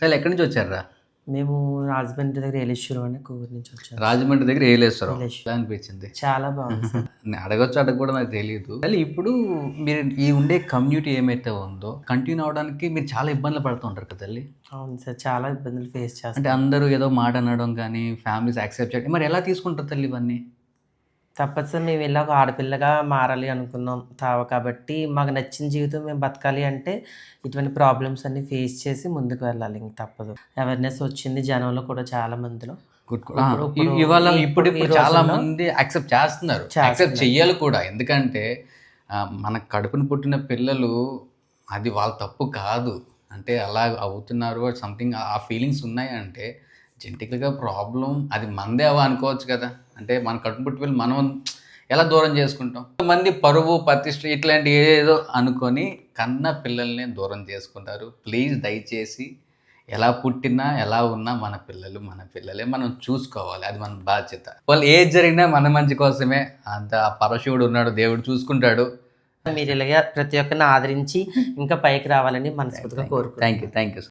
తల్లి ఎక్కడి నుంచి వచ్చారా? మేము రాజమండ్రి దగ్గర ఏలేశ్వరం అనే ఊరు నుంచి వచ్చాము. రాజమండ్రి దగ్గర ఏలేశ్వరం. ఏలేశ్వరం. ఎలా అనిపించింది? చాలా బాగుంది సార్. నేను అడగొచ్చు అడగ కూడా నాకు తెలియదు. తల్లి ఇప్పుడు మీరు ఈ ఉండే కమ్యూనిటీ ఏమైతే ఉందో కంటిన్యూ అవడానికి మీరు చాలా ఇబ్బందులు పడుతూ ఉంటారు కదా తల్లి. అవును సార్, చాలా ఇబ్బందులు ఫేస్ చేస్తాం. అంటే అందరూ ఏదో మాట అనడం కానీ ఫ్యామిలీస్ యాక్సెప్ట్ చేయడం, మరి ఎలా తీసుకుంటారు తల్లి ఇవన్నీ? తప్పదు సార్, మేము ఇలా ఒక ఆడపిల్లగా మారాలి అనుకున్నాం కాబట్టి మాకు నచ్చిన జీవితం మేము బతకాలి అంటే ఇటువంటి ప్రాబ్లమ్స్ అన్ని ఫేస్ చేసి ముందుకు వెళ్ళాలి. ఇంక తప్పదు. అవేర్నెస్ వచ్చింది జనంలో కూడా చాలా మందిలో. ఇవాళ ఇప్పుడు చాలా మంది యాక్సెప్ట్ చేస్తున్నారు, యాక్సెప్ట్ చెయ్యాలి కూడా. ఎందుకంటే మన కడుపును పుట్టిన పిల్లలు అది వాళ్ళ తప్పు కాదు. అంటే అలా అవుతున్నారు సంథింగ్ ఆ ఫీలింగ్స్ ఉన్నాయి అంటే జెనెటిక్గా ప్రాబ్లం అది మందే అనుకోవచ్చు కదా. అంటే మన కడుపును పుట్టిన పిల్లలు మనం ఎలా దూరం చేసుకుంటాం? కొంతమంది పరువు ప్రతిష్ఠ ఇట్లాంటి ఏదో అనుకొని కన్న పిల్లల్ని దూరం చేసుకుంటారు. ప్లీజ్ దయచేసి ఎలా పుట్టినా ఎలా ఉన్నా మన పిల్లలే మనం చూసుకోవాలి. అది మన బాధ్యత. వాళ్ళు ఏది జరిగినా మన మంచి కోసమే. అంత పరశివుడు ఉన్నాడు, దేవుడు చూసుకుంటాడు. మీరు ఇలాగే ప్రతి ఒక్కరిని ఆదరించి ఇంకా పైకి రావాలని మనస్ఫూర్తిగా కోరుకుంటున్నాను. Thank you.